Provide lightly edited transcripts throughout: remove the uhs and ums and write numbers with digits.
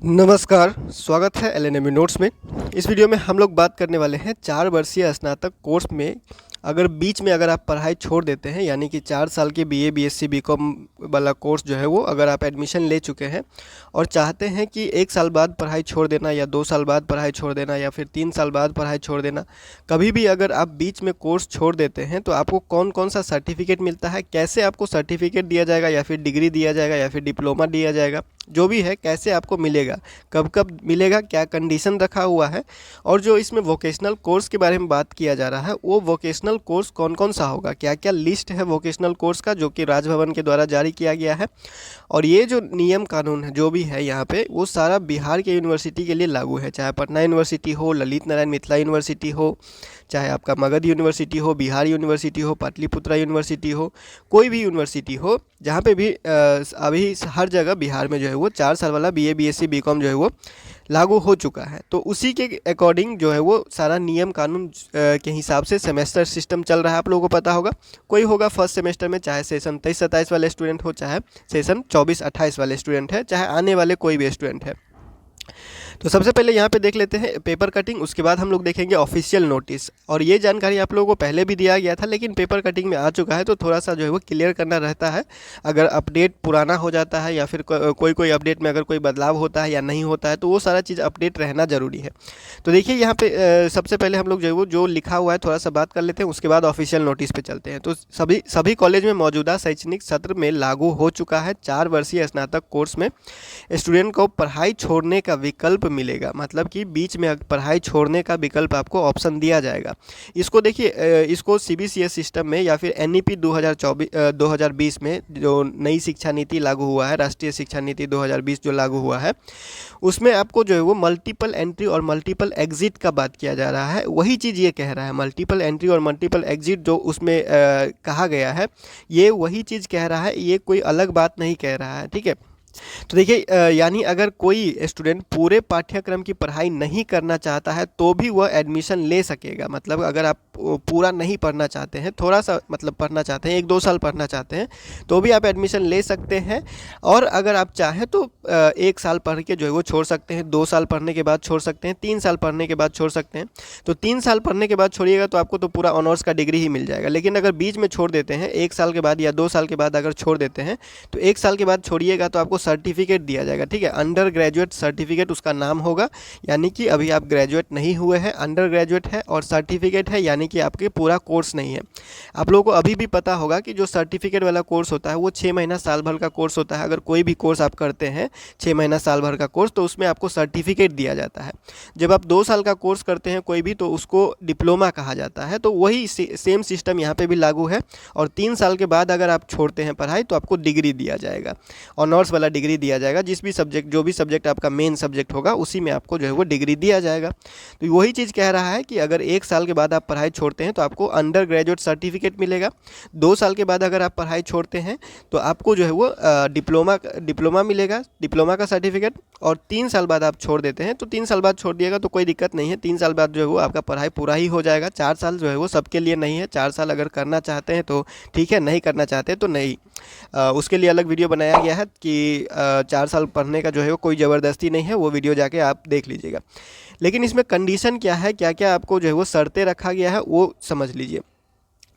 नमस्कार, स्वागत है एलएनएमयू नोट्स में। इस वीडियो में हम लोग बात करने वाले हैं 4 वर्षीय स्नातक कोर्स में अगर बीच में अगर आप पढ़ाई छोड़ देते हैं, यानी कि 4 साल के बीए, बीएससी, बीकॉम वाला कोर्स जो है वो अगर आप एडमिशन ले चुके हैं और चाहते हैं कि 1 साल बाद पढ़ाई छोड़ देना या 2 साल बाद पढ़ाई छोड़ देना या फिर 3 साल बाद पढ़ाई छोड़ देना, कभी भी अगर आप बीच में कोर्स छोड़ देते हैं तो आपको कौन कौन सा सर्टिफिकेट मिलता है, कैसे आपको सर्टिफिकेट दिया जाएगा या फिर डिग्री दिया जाएगा या फिर डिप्लोमा दिया जाएगा, जो भी है कैसे आपको मिलेगा, कब कब मिलेगा, क्या कंडीशन रखा हुआ है, और जो इसमें वोकेशनल कोर्स के बारे में बात किया जा रहा है वो वोकेशनल कोर्स कौन कौन सा होगा, क्या क्या लिस्ट है वोकेशनल कोर्स का जो कि राजभवन के द्वारा जारी किया गया है। और ये जो नियम कानून है जो भी है यहाँ पे वो सारा बिहार के यूनिवर्सिटी के लिए लागू है, चाहे पटना यूनिवर्सिटी हो, ललित नारायण मिथिला यूनिवर्सिटी हो, चाहे आपका मगध यूनिवर्सिटी हो, बिहार यूनिवर्सिटी हो, पाटलिपुत्रा यूनिवर्सिटी हो, कोई भी यूनिवर्सिटी हो, जहाँ पे भी अभी हर जगह बिहार में जो है वो 4 साल वाला बीए, बीएससी, बीकॉम जो है वो लागू हो चुका है। तो उसी के अकॉर्डिंग जो है वो सारा नियम कानून के हिसाब से सेमेस्टर सिस्टम चल रहा है, आप लोगों को पता होगा। कोई होगा फर्स्ट सेमेस्टर में, चाहे सेशन 23-27 वाले स्टूडेंट हो, चाहे सेशन 24-28 वाले स्टूडेंट है, चाहे आने वाले कोई भी स्टूडेंट है। तो सबसे पहले यहाँ पे देख लेते हैं पेपर कटिंग, उसके बाद हम लोग देखेंगे ऑफिशियल नोटिस। और ये जानकारी आप लोगों को पहले भी दिया गया था, लेकिन पेपर कटिंग में आ चुका है तो थोड़ा सा जो है वो क्लियर करना रहता है। अगर अपडेट पुराना हो जाता है या फिर कोई अपडेट में अगर कोई बदलाव होता है या नहीं होता है तो वो सारा चीज़ अपडेट रहना ज़रूरी है। तो देखिए यहाँ पे सबसे पहले हम लोग जो है वो जो लिखा हुआ है थोड़ा सा बात कर लेते हैं, उसके बाद ऑफिशियल नोटिस पे चलते हैं। तो सभी कॉलेज में मौजूदा शैक्षणिक सत्र में लागू हो चुका है 4 वर्षीय स्नातक कोर्स में स्टूडेंट को पढ़ाई छोड़ने का विकल्प मिलेगा, मतलब कि बीच में पढ़ाई छोड़ने का विकल्प आपको ऑप्शन दिया जाएगा। इसको देखिए, इसको सीबीसीएस सिस्टम में या फिर एनईपी 2020 में जो नई शिक्षा नीति लागू हुआ है, राष्ट्रीय शिक्षा नीति 2020 जो लागू हुआ है, उसमें आपको जो है वो मल्टीपल एंट्री और मल्टीपल एग्जिट का बात किया जा रहा है। वही चीज़ ये कह रहा है, मल्टीपल एंट्री और मल्टीपल एग्जिट जो उसमें कहा गया है, ये वही चीज़ कह रहा है, ये कोई अलग बात नहीं कह रहा है। ठीक है, तो देखिए यानी अगर कोई स्टूडेंट पूरे पाठ्यक्रम की पढ़ाई नहीं करना चाहता है तो भी वह एडमिशन ले सकेगा। मतलब अगर आप पूरा नहीं पढ़ना चाहते हैं, थोड़ा सा मतलब पढ़ना चाहते हैं, 1-2 साल पढ़ना चाहते हैं, तो भी आप एडमिशन ले सकते हैं। और अगर आप चाहें तो 1 साल पढ़ के जो है वो छोड़ सकते हैं, 2 साल पढ़ने के बाद छोड़ सकते हैं, 3 साल पढ़ने के बाद छोड़ सकते हैं। तो 3 साल पढ़ने के बाद छोड़िएगा तो आपको तो पूरा ऑनर्स का डिग्री ही मिल जाएगा। लेकिन अगर बीच में छोड़ देते हैं, 1 साल के बाद या 2 साल के बाद अगर छोड़ देते हैं, तो 1 साल के बाद छोड़िएगा तो आपको सर्टिफिकेट दिया जाएगा। ठीक है, अंडर ग्रेजुएट सर्टिफिकेट उसका नाम होगा, यानी कि अभी आप ग्रेजुएट नहीं हुए हैं, अंडर ग्रेजुएट है, और सर्टिफिकेट है यानी कि आपके पूरा कोर्स नहीं है। आप लोगों को अभी भी पता होगा कि जो सर्टिफिकेट वाला कोर्स होता है वो 6 महीना साल भर का कोर्स होता है। अगर कोई भी कोर्स आप करते हैं 6 महीना साल भर का कोर्स, तो उसमें आपको सर्टिफिकेट दिया जाता है। जब आप 2 साल का कोर्स करते हैं कोई भी, तो उसको डिप्लोमा कहा जाता है। तो वही सेम सिस्टम यहाँ पे भी लागू है। और 3 साल के बाद अगर आप छोड़ते हैं पढ़ाई तो आपको डिग्री दिया जाएगा, ऑनर्स वाला डिग्री दिया जाएगा। जिस भी सब्जेक्ट, जो भी सब्जेक्ट आपका मेन सब्जेक्ट होगा उसी में आपको जो है वो डिग्री दिया जाएगा। तो वही चीज़ कह रहा है कि अगर 1 साल के बाद आप पढ़ाई छोड़ते हैं तो आपको अंडर ग्रेजुएट सर्टिफिकेट मिलेगा। 2 साल के बाद अगर आप पढ़ाई छोड़ते हैं तो आपको जो है वो डिप्लोमा मिलेगा, डिप्लोमा का सर्टिफिकेट। और 3 साल बाद आप छोड़ देते हैं तो 3 साल बाद छोड़ दिएगा तो कोई दिक्कत नहीं है, 3 साल बाद जो है वो आपका पढ़ाई पूरा ही हो जाएगा। 4 साल जो है वो सबके लिए नहीं है, 4 साल अगर करना चाहते हैं तो ठीक है, नहीं करना चाहते तो नहीं। उसके लिए अलग वीडियो बनाया गया है कि 4 साल पढ़ने का जो है वो कोई ज़बरदस्ती नहीं है, वो वीडियो जाके आप देख लीजिएगा। लेकिन इसमें कंडीशन क्या है, क्या क्या आपको जो है वो शर्तें रखा गया है वो समझ लीजिए।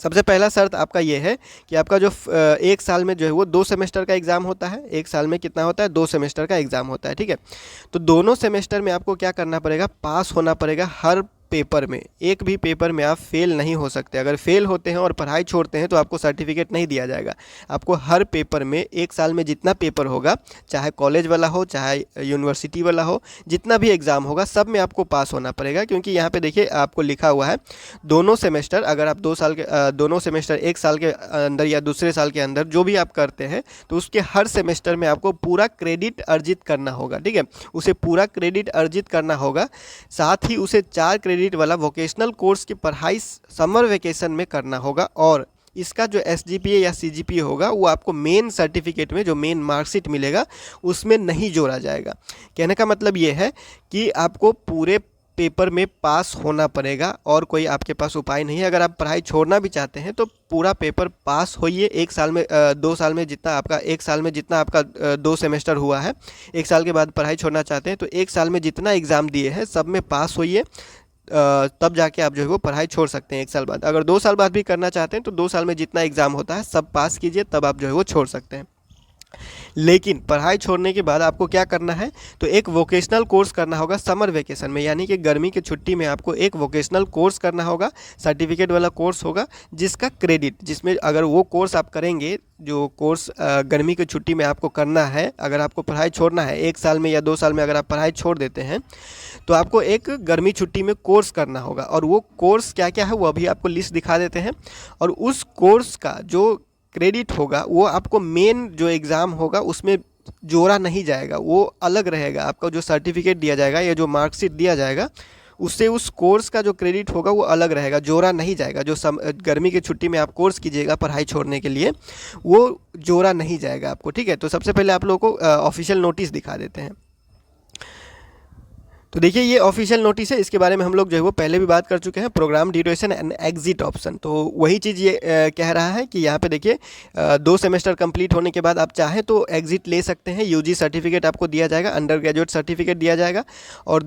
सबसे पहला शर्त आपका ये है कि आपका जो 1 साल में जो है वो 2 सेमेस्टर का एग्ज़ाम होता है। 1 साल में कितना होता है, 2 सेमेस्टर का एग्ज़ाम होता है। ठीक है, तो दोनों सेमेस्टर में आपको क्या करना पड़ेगा, पास होना पड़ेगा। हर पेपर में, एक भी पेपर में आप फेल नहीं हो सकते। अगर फेल होते हैं और पढ़ाई छोड़ते हैं तो आपको सर्टिफिकेट नहीं दिया जाएगा। आपको हर पेपर में, 1 साल में जितना पेपर होगा, चाहे कॉलेज वाला हो चाहे यूनिवर्सिटी वाला हो, जितना भी एग्ज़ाम होगा सब में आपको पास होना पड़ेगा। क्योंकि यहाँ पे देखिए आपको लिखा हुआ है दोनों सेमेस्टर, अगर आप 2 साल के दोनों सेमेस्टर 1 साल के अंदर या दूसरे साल के अंदर जो भी आप करते हैं तो उसके हर सेमेस्टर में आपको पूरा क्रेडिट अर्जित करना होगा। ठीक है, उसे पूरा क्रेडिट अर्जित करना होगा। साथ ही उसे 4 क्रेडिट वाला वोकेशनल कोर्स की पढ़ाई समर वेकेशन में करना होगा। और इसका जो एसजीपीए या सीजीपीए होगा वो आपको मेन सर्टिफिकेट में, जो मेन मार्कशीट मिलेगा, उसमें नहीं जोड़ा जाएगा। कहने का मतलब ये है कि आपको पूरे पेपर में पास होना पड़ेगा, और कोई आपके पास उपाय नहीं है। अगर आप पढ़ाई छोड़ना भी चाहते हैं तो पूरा पेपर पास होइए। एक साल में 2 साल में जितना आपका, एक साल में जितना आपका 2 सेमेस्टर हुआ है, एक साल के बाद पढ़ाई छोड़ना चाहते हैं तो एक साल में जितना एग्ज़ाम दिए हैं सब में पास होइए, तब जाके आप जो है वो पढ़ाई छोड़ सकते हैं एक साल बाद। अगर 2 साल बाद भी करना चाहते हैं तो 2 साल में जितना एग्ज़ाम होता है सब पास कीजिए, तब आप जो है वो छोड़ सकते हैं। लेकिन पढ़ाई छोड़ने के बाद आपको क्या करना है, तो एक वोकेशनल कोर्स करना होगा समर वेकेशन में, यानी कि गर्मी की छुट्टी में आपको एक वोकेशनल कोर्स करना होगा, सर्टिफिकेट वाला कोर्स होगा जिसका क्रेडिट, जिसमें अगर वो कोर्स आप करेंगे, जो कोर्स गर्मी की छुट्टी में आपको करना है, अगर आपको पढ़ाई छोड़ना है 1 साल में या 2 साल में अगर आप पढ़ाई छोड़ देते हैं तो आपको एक गर्मी छुट्टी में कोर्स करना होगा। और वो कोर्स क्या क्या है वो अभी आपको लिस्ट दिखा देते हैं। और उस कोर्स का जो क्रेडिट होगा वो आपको मेन जो एग्ज़ाम होगा उसमें जोड़ा नहीं जाएगा, वो अलग रहेगा। आपका जो सर्टिफिकेट दिया जाएगा या जो मार्कशीट दिया जाएगा उससे उस कोर्स का जो क्रेडिट होगा वो अलग रहेगा, जोड़ा नहीं जाएगा। जो गर्मी की छुट्टी में आप कोर्स कीजिएगा पढ़ाई छोड़ने के लिए, वो जोड़ा नहीं जाएगा आपको, ठीक है। तो सबसे पहले आप लोगों को ऑफिशियल नोटिस दिखा देते हैं। तो देखिए ये ऑफिशियल नोटिस है, इसके बारे में हम लोग जो है वो पहले भी बात कर चुके हैं, programme duration and exit option. तो वही चीज़ ये कह रहा है कि यहाँ पे देखिए 2 सेमेस्टर कंप्लीट होने के बाद आप चाहें तो एग्जिट ले सकते हैं, यूजी सर्टिफिकेट आपको दिया जाएगा, अंडर ग्रेजुएट सर्टिफिकेट दिया जाएगा। और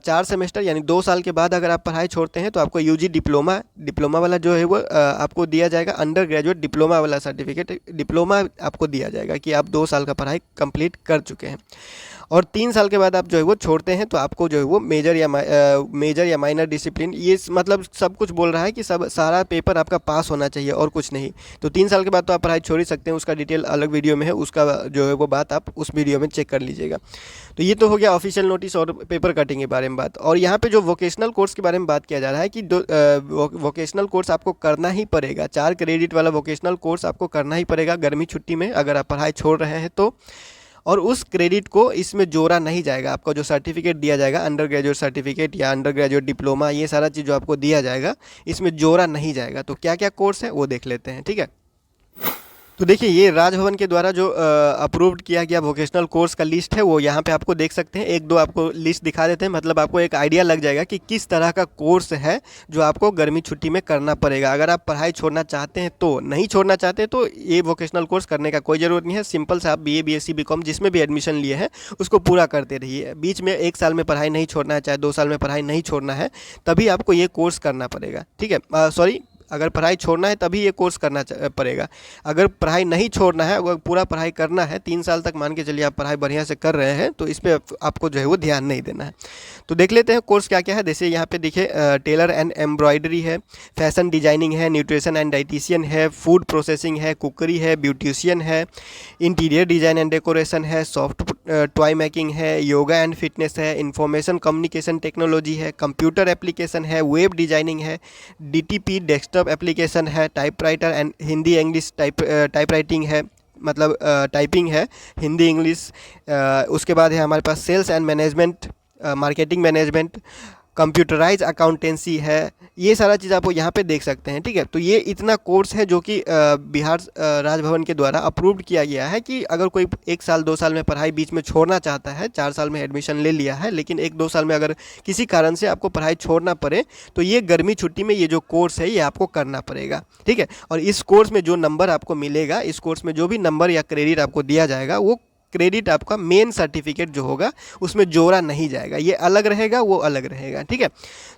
4 सेमेस्टर यानी 2 साल के बाद अगर आप पढ़ाई छोड़ते हैं तो आपको यूजी डिप्लोमा वाला जो है वो आपको दिया जाएगा, अंडर ग्रेजुएट डिप्लोमा वाला सर्टिफिकेट, डिप्लोमा आपको दिया जाएगा कि आप 2 साल का पढ़ाई कंप्लीट कर चुके हैं। और 3 साल के बाद आप जो है वो छोड़ते हैं तो आपको जो है वो मेजर या माइनर डिसिप्लिन, ये मतलब सब कुछ बोल रहा है कि सब सारा पेपर आपका पास होना चाहिए और कुछ नहीं। तो 3 साल के बाद तो आप पढ़ाई छोड़ ही सकते हैं, उसका डिटेल अलग वीडियो में है, उसका जो है वो बात आप उस वीडियो में चेक कर लीजिएगा। तो ये तो हो गया ऑफिशियल नोटिस और पेपर कटिंग के बारे में बात। और यहाँ पे जो वोकेशनल कोर्स के बारे में बात किया जा रहा है कि वोकेशनल कोर्स आपको करना ही पड़ेगा, 4 क्रेडिट वाला वोकेशनल कोर्स आपको करना ही पड़ेगा गर्मी छुट्टी में अगर आप पढ़ाई छोड़ रहे हैं तो। और उस क्रेडिट को इसमें जोड़ा नहीं जाएगा, आपका जो सर्टिफिकेट दिया जाएगा अंडर ग्रेजुएट सर्टिफिकेट या अंडर ग्रेजुएट डिप्लोमा, ये सारा चीज़ जो आपको दिया जाएगा इसमें जोड़ा नहीं जाएगा। तो क्या क्या कोर्स है वो देख लेते हैं, ठीक है। तो देखिए ये राजभवन के द्वारा जो अप्रूव्ड किया गया वोकेशनल कोर्स का लिस्ट है वो यहाँ पे आपको देख सकते हैं। 1-2 आपको लिस्ट दिखा देते हैं, मतलब आपको एक आइडिया लग जाएगा कि किस तरह का कोर्स है जो आपको गर्मी छुट्टी में करना पड़ेगा। अगर आप पढ़ाई छोड़ना चाहते हैं तो, नहीं छोड़ना चाहते तो ये वोकेशनल कोर्स करने का कोई ज़रूरत नहीं है। सिंपल से आप BA BSc BCom जिसमें भी एडमिशन लिए हैं उसको पूरा करते रहिए। बीच में 1 साल में पढ़ाई नहीं छोड़ना है, चाहे 2 साल में पढ़ाई नहीं छोड़ना है, तभी आपको ये कोर्स करना पड़ेगा, ठीक है। सॉरी, अगर पढ़ाई छोड़ना है तभी ये कोर्स करना पड़ेगा। अगर पढ़ाई नहीं छोड़ना है, अगर पूरा पढ़ाई करना है, 3 साल तक मान के चलिए आप पढ़ाई बढ़िया से कर रहे हैं, तो इस पर आपको जो है वो ध्यान नहीं देना है। तो देख लेते हैं कोर्स क्या क्या है। जैसे यहाँ पे देखिए टेलर एंड एम्ब्रॉयडरी है, फैशन डिजाइनिंग है, न्यूट्रिशन एंड डाइटिशियन है, फूड प्रोसेसिंग है, कुकरी है, ब्यूटिशियन है, इंटीरियर डिज़ाइन एंड डेकोरेशन है, सॉफ्ट टॉय मेकिंग है, योगा एंड फिटनेस है, इंफॉर्मेशन कम्युनिकेशन टेक्नोलॉजी है, कंप्यूटर एप्लीकेशन है, वेब डिजाइनिंग है, DTP डेस्कटॉप एप्लीकेशन है, typewriter and Hindi English type writing है, मतलब टाइपिंग है हिंदी इंग्लिश। उसके बाद है हमारे पास sales and management, marketing management, computerized accountancy है। ये सारा चीज़ आप यहाँ पे देख सकते हैं, ठीक है। तो ये इतना कोर्स है जो कि बिहार राजभवन के द्वारा अप्रूव्ड किया गया है कि अगर कोई 1 साल 2 साल में पढ़ाई बीच में छोड़ना चाहता है, 4 साल में एडमिशन ले लिया है, लेकिन 1-2 साल में अगर किसी कारण से आपको पढ़ाई छोड़ना पड़े तो ये गर्मी छुट्टी में ये जो कोर्स है ये आपको करना पड़ेगा, ठीक है। और इस कोर्स में जो नंबर आपको मिलेगा, इस कोर्स में जो भी नंबर या क्रेडिट आपको दिया जाएगा, वो क्रेडिट आपका मेन सर्टिफिकेट जो होगा उसमें जोड़ा नहीं जाएगा, ये अलग रहेगा, वो अलग रहेगा, ठीक है।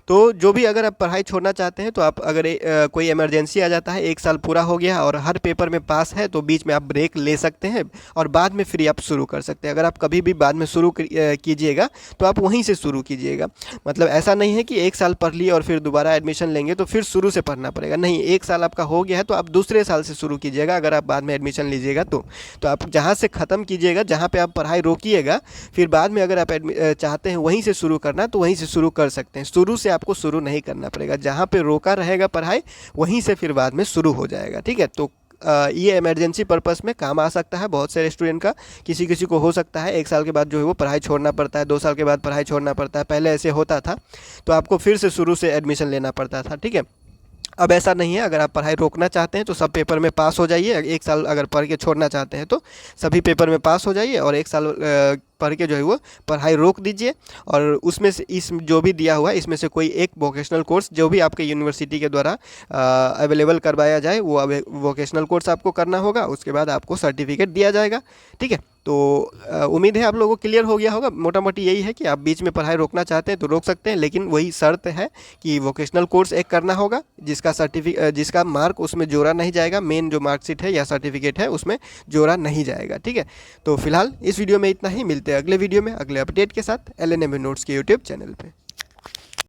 तो जो भी अगर आप पढ़ाई छोड़ना चाहते हैं तो आप अगर कोई इमरजेंसी आ जाता है, 1 साल पूरा हो गया और हर पेपर में पास है, तो बीच में आप ब्रेक ले सकते हैं और बाद में फिर आप शुरू कर सकते हैं। अगर आप कभी भी बाद में शुरू कीजिएगा तो आप वहीं से शुरू कीजिएगा, मतलब ऐसा नहीं है कि 1 साल पढ़ लिए और फिर दोबारा एडमिशन लेंगे तो फिर शुरू से पढ़ना पड़ेगा, नहीं। 1 साल आपका हो गया है तो आप दूसरे साल से शुरू कीजिएगा अगर आप बाद में एडमिशन लीजिएगा तो आप जहाँ से ख़त्म कीजिएगा, जहाँ पे आप पढ़ाई रोकिएगा, फिर बाद में अगर आप चाहते हैं वहीं से शुरू करना तो वहीं से शुरू कर सकते हैं। शुरू से आपको शुरू नहीं करना पड़ेगा, जहाँ पे रोका रहेगा पढ़ाई वहीं से फिर बाद में शुरू हो जाएगा, ठीक है। तो ये इमरजेंसी पर्पस में काम आ सकता है बहुत सारे स्टूडेंट का। किसी किसी को हो सकता है 1 साल के बाद जो है वो पढ़ाई छोड़ना पड़ता है, 2 साल के बाद पढ़ाई छोड़ना पड़ता है, पहले ऐसे होता था तो आपको फिर से शुरू से एडमिशन लेना पड़ता था, ठीक है। अब ऐसा नहीं है, अगर आप पढ़ाई रोकना चाहते हैं तो सब पेपर में पास हो जाइए। 1 साल अगर पढ़ के छोड़ना चाहते हैं तो सभी पेपर में पास हो जाइए और 1 साल पढ़ के जो है वो पढ़ाई रोक दीजिए और उसमें से इस जो भी दिया हुआ है इसमें से कोई एक वोकेशनल कोर्स जो भी आपके यूनिवर्सिटी के द्वारा अवेलेबल करवाया जाए वो वोकेशनल कोर्स आपको करना होगा। उसके बाद आपको सर्टिफिकेट दिया जाएगा। ठीक है, तो उम्मीद है आप लोगों को क्लियर हो गया होगा। मोटा मोटी यही है कि आप बीच में पढ़ाई रोकना चाहते हैं तो रोक सकते हैं, लेकिन वही शर्त है कि वोकेशनल कोर्स एक करना होगा जिसका मार्क उसमें जोड़ा नहीं जाएगा, मेन जो मार्कशीट है या सर्टिफिकेट है उसमें जोड़ा नहीं जाएगा। ठीक है, तो फिलहाल इस वीडियो में इतना ही। मिलते हैं अगले वीडियो में अगले अपडेट के साथ LNMA नोट्स के यूट्यूब चैनल पर।